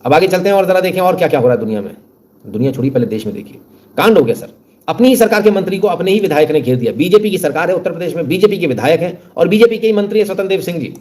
अब आगे चलते हैं और जरा देखें और क्या क्या हो रहा है दुनिया में। दुनिया छोड़ी, पहले देश में देखिए। कांड हो गया सर। अपनी ही सरकार के मंत्री को अपने ही विधायक ने घेर दिया। बीजेपी की सरकार है उत्तर प्रदेश में, बीजेपी के विधायक हैं और बीजेपी के ही मंत्री है स्वतंत्र देव सिंह जी।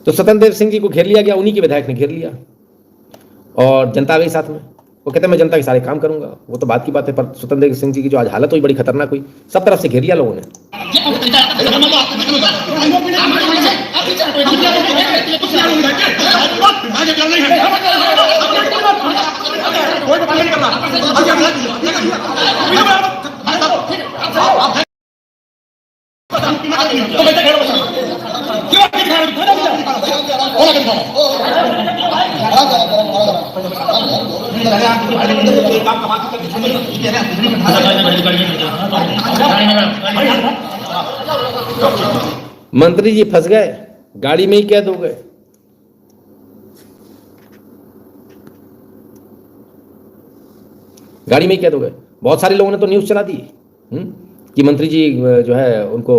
तो स्वतंत्र देव सिंह जी को घेर लिया गया, उन्हीं के विधायक ने घेर लिया और जनता आ गई साथ में। वो कहते हैं मैं जनता के सारे काम करूंगा। वो तो बात की बात है, पर स्वतंत्र देव सिंह जी की जो आज हालत हुई बड़ी खतरनाक हुई, सब तरफ से घेर लिया लोगों ने। मंत्री जी फंस गए, गाड़ी में ही कैद हो गए। गाड़ी में ही कैद हो गए। बहुत सारे लोगों ने तो न्यूज़ चला दी कि मंत्री जी जो है उनको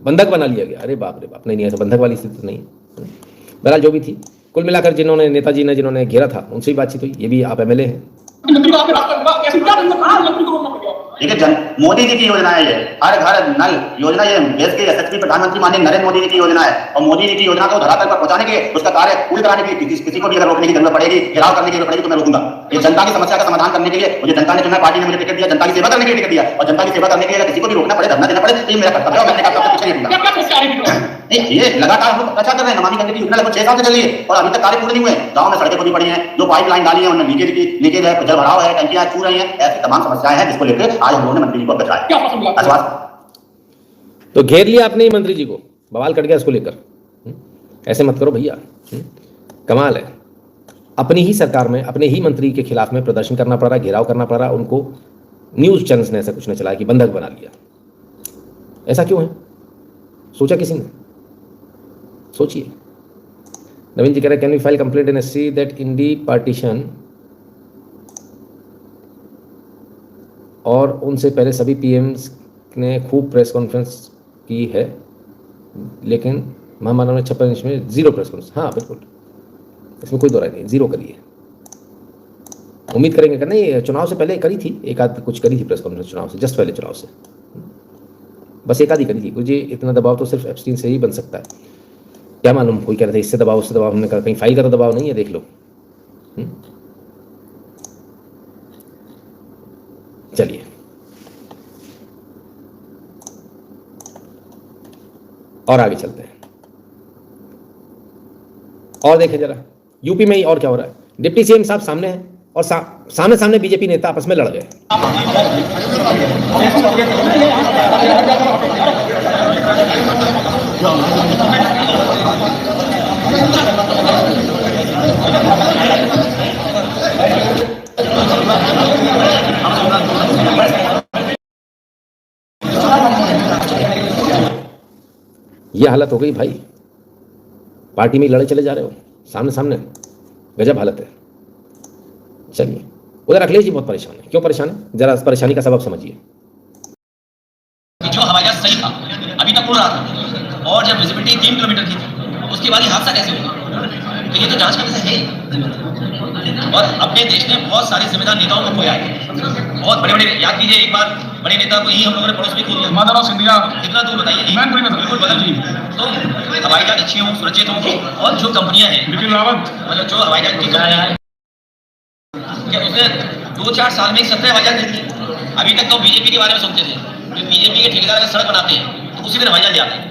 बंधक बना लिया गया। अरे बाप रे बाप, नहीं ऐसा बंधक वाली स्थिति तो नहीं। बहरहाल जो भी थी, कुल मिलाकर जिन्होंने नेताजी ने जिन्होंने घेरा था उनसे ही बातचीत हुई। ये भी आप एमएलए हैं। देखिए, मोदी जी की योजना है ये, हर घर नल योजना। ये देश के यशस्वी प्रधानमंत्री माननीय नरेंद्र मोदी जी की योजना है और मोदी जी की योजना को धरातल पर पहुंचाने के, उसका कार्य पूर्ण कराने के लिए किसी को भी अगर रोकने की जरूरत पड़ेगी, घेराव करने की जरूरत पड़ेगी तो मैं रोकूंगा। ये जनता की समस्या का समाधान करने के लिए मुझे जनता ने चुना, पार्टी ने मुझे टिकट दिया, जनता की सेवा करने के लिए टिकट दिया और जनता की सेवा करने के लिए अगर किसी को भी रोकना पड़े, धरना देना पड़े, तो ये मेरा कर्तव्य है। मैंने कहा पीछे नहीं हटूंगा। ये लगातार हम लोग प्रचार कर रहे हैं, नमामि गंगे की योजना लगभग 6 साल से चल रही है और अभी तक कार्य पूर्ण नहीं हुए। गांव में सड़कें खुदी पड़ी हैं, जो पाइपलाइन डाली है उनमें लीकेज है, जल भराव है, टंकियां छू रही हैं। ऐसी तमाम समस्याएं हैं जिसको लेकर आज हम लोगों ने मंत्री जी को बताया। तो घेर लिया अपने ही मंत्री जी को, बवाल कट गया इसको लेकर। ऐसे मत करो भैया, कमाल है। अपनी ही सरकार में अपने ही मंत्री के खिलाफ में प्रदर्शन करना पड़ रहा, घेराव करना पड़ रहा उनको। न्यूज चैनल्स ने ऐसा कुछ न चलाया कि बंधक बना लिया। ऐसा क्यों है? सोचा किसी ने? सोचिए। नवीन जी कह रहे can we file complaint in SC that INDI partition और उनसे पहले सभी पीएम्स ने खूब प्रेस कॉन्फ्रेंस की है, लेकिन महामानव ने 56 इंच में 0 प्रेस कॉन्फ्रेंस। हाँ बिल्कुल, इसमें कोई दो राय नहीं, 0 करिए। उम्मीद करेंगे कि नहीं, चुनाव से पहले करी थी, एक आध कुछ करी थी प्रेस कॉन्फ्रेंस, चुनाव से जस्ट पहले चुनाव से बस एक आध ही करी थी। मुझे इतना दबाव तो सिर्फ एप्स्टीन से ही बन सकता है। क्या मालूम, कोई कह रहे थे इससे दबाव उससे दबाव, हमने कहा कहीं फाइल का तो दबाव नहीं है, देख लो। चलिए और आगे चलते हैं और देखें जरा यूपी में ही और क्या हो रहा है। डिप्टी सीएम साहब सामने हैं और सामने सामने बीजेपी नेता आपस में लड़ गए। ये हालत हो गई भाई, पार्टी में लड़े चले जा रहे हो सामने सामने, गजब हालत है। चलिए उधर अखिलेश जी बहुत परेशान है। क्यों परेशान है, जरा इस परेशानी का सबब समझिए। जो हवाई जहाज सही था, अभी तक उड़ रहा था और जब विजिबिलिटी 3 किलोमीटर की थी, उसके बाद ही हादसा कैसे हुआ? तो ये तो जांच का विषय है। और अपने देश ने बहुत सारे जिम्मेदार नेताओं को खोया है, बहुत बड़े बड़े। याद कीजिए एक बार बड़े नेता को ही हम लोगों ने पड़ोस में खो दिया, माधवराव सिंधिया। कितना दूर बताइए, बिल्कुल बदल जी। तो हवाई जहाज अच्छे हों, सुरक्षित हों और जो कंपनियां हैं, बिपिन रावत मतलब जो हवाई जहाज की कंपनियां हैं, उसने 2-4 साल में 17 हवाई जहाज खरीदी। अभी तक तो बीजेपी के बारे में सुनते थे, बीजेपी के ठेकेदार अगर सड़क बनाते हैं तो उसी दिन हवाई जहाज आते हैं।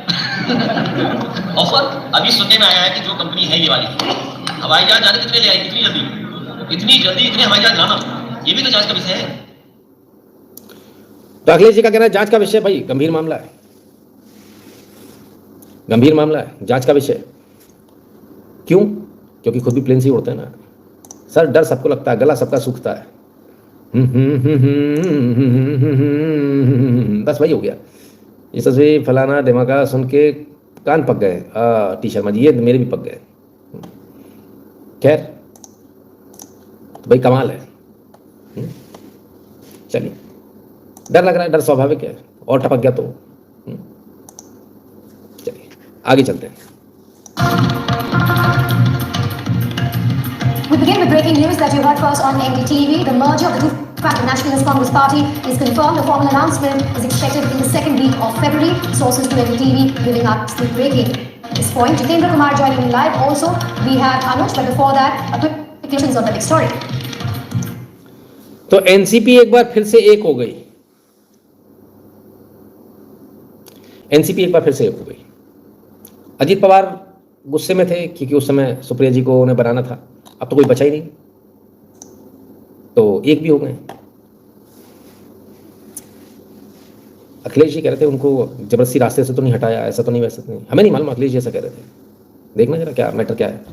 ऑफर अभी सुनने में आया है कि जो कंपनी है ये वाली हवाई जहाज आने कितने ले आई, कितनी जल्दी इतने हवाई जहाज लाना ये भी तो जांच का विषय है। तो अखिलेश जी का कहना है जांच का विषय भाई, गंभीर मामला है, गंभीर मामला है, जांच का विषय। क्यों? क्योंकि खुद भी प्लेन से ही उड़ते हैं ना सर, डर सबको लगता है, गला सबका सूखता है। बस वही हो गया। ये तस्वीर फलाना धमाका सुन के कान पक गए। टी शर्मा जी, ये मेरे भी पक गए। खैर तो भाई कमाल है। चलिए, डर लग रहा है, डर स्वाभाविक है, और टपक गया तो चलिए आगे चलते हैं। We begin with breaking news that you heard first on NDTV. The merger of the two Democratic Nationalist Congress Party is confirmed. A formal announcement is expected in the second week of February. Sources to NDTV giving us the breaking. At this point, Jitendra Kumar joining me live. Also, we have Anuj, but before that, a quick conclusions on the big story. तो NCP एक बार फिर से एक हो गई। NCP एक बार फिर से एक हो गई। अजीत पवार गुस्से में थे क्योंकि उस समय सुप्रिया जी को उन्हें बनाना था, अब तो कोई बचा ही नहीं, तो एक भी हो गए। अखिलेश जी कह रहे थे उनको जबरदस्ती रास्ते से तो नहीं हटाया, ऐसा तो नहीं, वैसा तो नहीं, हमें नहीं मालूम, अखिलेश जी ऐसा कह रहे थे। देखना जरा क्या मैटर क्या है।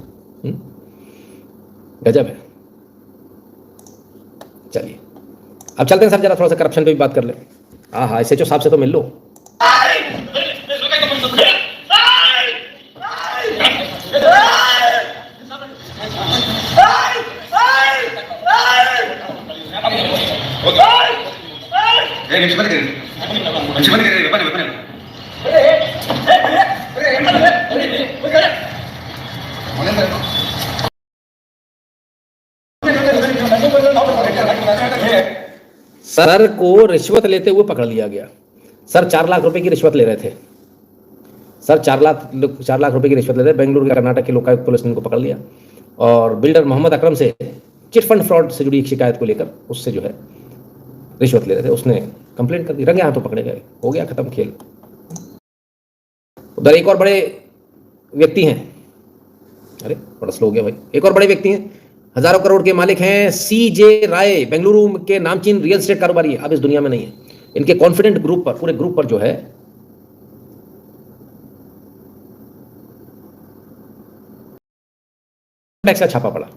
गजब है। चलिए अब चलते हैं सर, जरा थोड़ा सा करप्शन पे भी बात कर ले। हाँ, एसएचओ साहब से तो मिल लो। सर को रिश्वत लेते हुए पकड़ लिया गया। सर 4 लाख रुपए की रिश्वत ले रहे थे। सर 4 लाख रुपए की रिश्वत ले रहे थे। बेंगलुरु के कर्नाटक के लोकायुक्त पुलिस ने इनको पकड़ लिया और बिल्डर मोहम्मद अकरम से चिट फंड फ्रॉड से जुड़ी एक शिकायत को लेकर उससे जो है रिश्वत ले रहे थे, उसने कंप्लेंट कर दी, रंगे हाथों पकड़े गए, हो गया खत्म खेल। उधर एक और बड़े व्यक्ति हैं, अरे बड़ा स्लो हो गया भाई, एक और बड़े व्यक्ति हैं, हजारों करोड़ के मालिक हैं, सीजे राय, बेंगलुरु के नामचीन रियल एस्टेट कारोबारी, अब इस दुनिया में नहीं है। इनके कॉन्फिडेंट ग्रुप पर, पूरे ग्रुप पर जो है टैक्स का छापा पड़ा।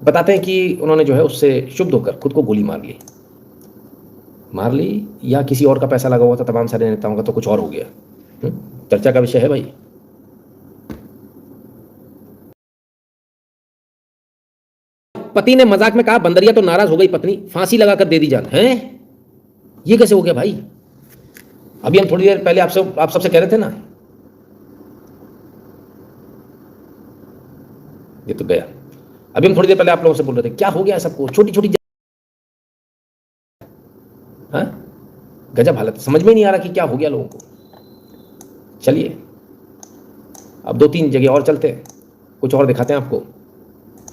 बताते हैं कि उन्होंने जो है उससे शुभ होकर खुद को गोली मार ली या किसी और का पैसा लगा हुआ था तमाम सारे नेताओं का, तो कुछ और हो गया। चर्चा का विषय है भाई। पति ने मजाक में कहा बंदरिया, तो नाराज हो गई पत्नी, फांसी लगाकर दे दी जान। हैं, ये कैसे हो गया भाई? अभी हम थोड़ी देर पहले आप सबसे कह रहे थे ना, ये तो गया। अभी हम थोड़ी देर पहले आप लोगों से बोल रहे थे क्या हो गया सबको, छोटी छोटी गजब हालत, समझ में नहीं आ रहा कि क्या हो गया लोगों को। चलिए अब 2-3 जगह और चलते हैं, कुछ और दिखाते हैं आपको,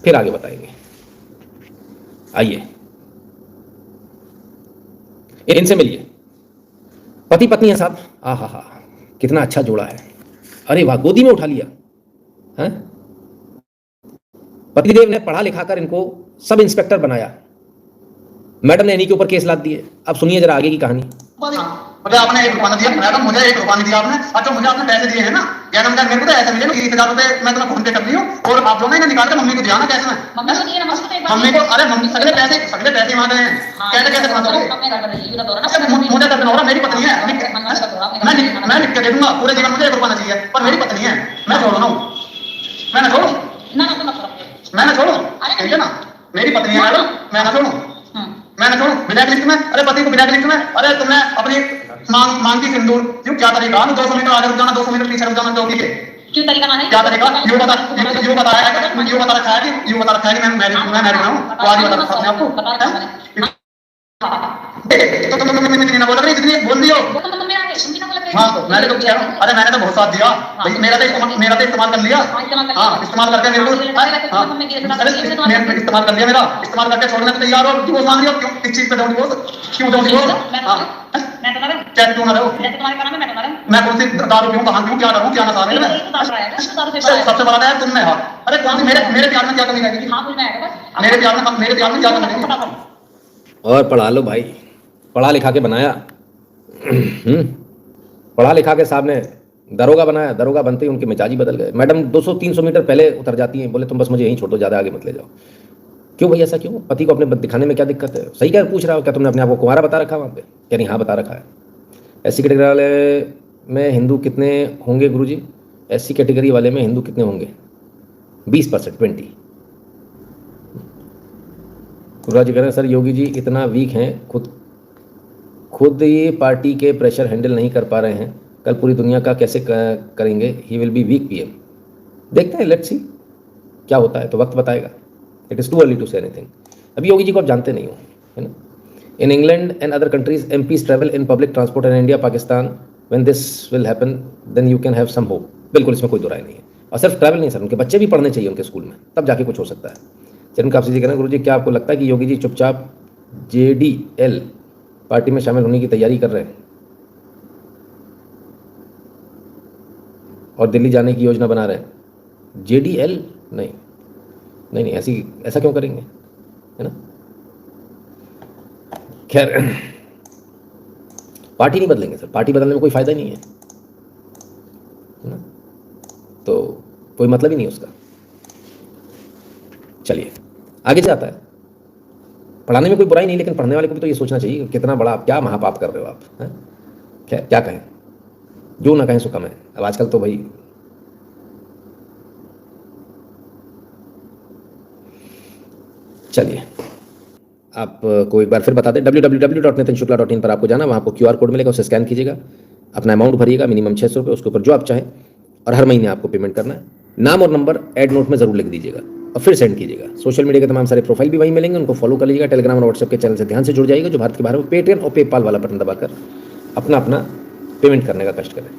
फिर आगे बताएंगे। आइए इनसे मिलिए, पति पत्नी है साहब। हा, कितना अच्छा जोड़ा है, अरे वाह, गोदी में उठा लिया है। पतिदेव ने पढ़ा लिखा कर इनको सब इंस्पेक्टर बनाया, मैडम ने इन्हीं के ऊपर केस लाद दिए। अब सुनिए जरा आगे की कहानी। मुझे आपने 1 रुपया दिया, मैडम मुझे 1 रुपया नहीं दिया आपने। अच्छा मुझे आपने पैसे दिए हैं ना, क्या नाम मेरे को तो ऐसे मिले 30,000 रुपए मैं तुम्हें फोन पे कर दी हूँ, और आप लोग ना निकाल के मम्मी को दिया ना कैसे में, मम्मी को। अरे मम्मी सगले पैसे मांग रहे हैं, कैसे मुझे दर्द हो रहा, मेरी पत्नी है, मैं लिख के दे दूंगा, पूरे जीवन मुझे 1 रुपया चाहिए, पर मेरी पत्नी है, मैं छोड़ रहा हूँ, मैं ना छोड़ू, ठीक है ना, मेरी पत्नी है मैडम, मैं ना छोड़ू, ब्लैक लिस्ट में। अरे पति को ब्लैक लिस्ट में, अरे तुमने अपनी मांग की सिंदूर, क्यों क्या तरीका, 200 मीटर आगे रुक जाना, 200 मीटर पीछे रुक जाना, जो ठीक है, क्यों तरीका है, क्या तरीका, यू बता रखा है कि मैं मैरिड हूं, तो आज बता रखा आपको, तो तुम इतनी ना बोल रही, जितनी बोल दियो। हाँ तो मैंने तो क्या, अरे मैंने तो बहुत साथ दिया भाई, मेरा तो इस्तेमाल कर लिया। हाँ इस्तेमाल करके मेरे को, इस्तेमाल कर लिया मेरा, इस्तेमाल करके छोड़ने को तैयार हो, डिवोर्स मांग रही हो, क्यों, किस चीज पे डोंट डिवोर्स, क्यों डोंट डिवोर्स, क्या क्यों ना रहो, मैं कौन सी दारू पीऊं, कहां पीऊं, क्या करूं, क्या नशा है, सबसे बड़ा है तुमने। हाँ अरे कौन सी, मेरे प्यार में क्या कमी रहेगी, मेरे प्यार में क्या कमी रहेगी, और पढ़ा लो भाई, पढ़ा लिखा के बनाया। पढ़ा लिखा के साहब ने दरोगा बनाया, दरोगा बनते ही उनके मिजाज ही बदल गए। मैडम 200-300 मीटर पहले उतर जाती हैं, बोले तुम बस मुझे यहीं छोड़ दो, ज़्यादा आगे मत ले जाओ। क्यों भाई, ऐसा क्यों? पति को अपने दिखाने में क्या दिक्कत है? सही क्या पूछ रहा हो, क्या तुमने अपने आप को कुंवारा बता रखा वहाँ पे? कह नहीं हाँ बता रखा है। एससी कैटेगरी वाले में हिंदू कितने होंगे गुरुजी? एससी कैटेगरी वाले में हिंदू कितने होंगे? 20%, 20। गुरुराज जी कह रहे हैं सर योगी जी इतना वीक हैं, खुद ये पार्टी के प्रेशर हैंडल नहीं कर पा रहे हैं, कल पूरी दुनिया का कैसे करेंगे? He will be weak PM. देखते हैं, लेट्स सी क्या होता है, तो वक्त बताएगा। It is too early to say anything. अभी योगी जी को आप जानते नहीं हो, है ना। In England and other countries MPs travel in public transport in India Pakistan, when this will happen then you can have some hope. बिल्कुल, इसमें कोई दो राय नहीं है। और सिर्फ ट्रैवल नहीं सर, उनके बच्चे भी पढ़ने चाहिए उनके स्कूल में, तब जाके कुछ हो सकता है। चरण काफी जी कह रहे हैं गुरु जी क्या आपको लगता है कि योगी जी चुपचाप JDL पार्टी में शामिल होने की तैयारी कर रहे हैं और दिल्ली जाने की योजना बना रहे हैं? JDL नहीं नहीं नहीं, ऐसा क्यों करेंगे, है ना। खैर, पार्टी नहीं बदलेंगे सर, पार्टी बदलने में कोई फायदा नहीं है ना, तो कोई मतलब ही नहीं उसका। चलिए आगे जाता है। पढ़ाने में कोई बुराई नहीं, लेकिन पढ़ने वाले को भी तो ये सोचना चाहिए कितना बड़ा आप क्या महापाप कर रहे हो आप, हैं? क्या कहें, जो ना कहें सो कम है। अब आजकल तो भाई चलिए आपको एक बार फिर बता दें, www.nitinshukla.in पर आपको जाना, वहाँ आपको QR कोड मिलेगा, उसे स्कैन कीजिएगा, अपना अमाउंट भरिएगा, मिनिमम 600 रुपये, उसके ऊपर जो आप चाहें, और हर महीने आपको पेमेंट करना है। नाम और नंबर एड नोट में ज़रूर लिख दीजिएगा और फिर सेंड कीजिएगा। सोशल मीडिया के तमाम सारे प्रोफाइल भी वहीं मिलेंगे, उनको फॉलो कर लीजिएगा। टेलीग्राम और व्हाट्सएप के चैनल से ध्यान से जुड़ जाइएगा। जो भारत के बाहर हो, पेटीएम और पेपाल वाला बटन दबाकर अपना पेमेंट करने का कष्ट करें।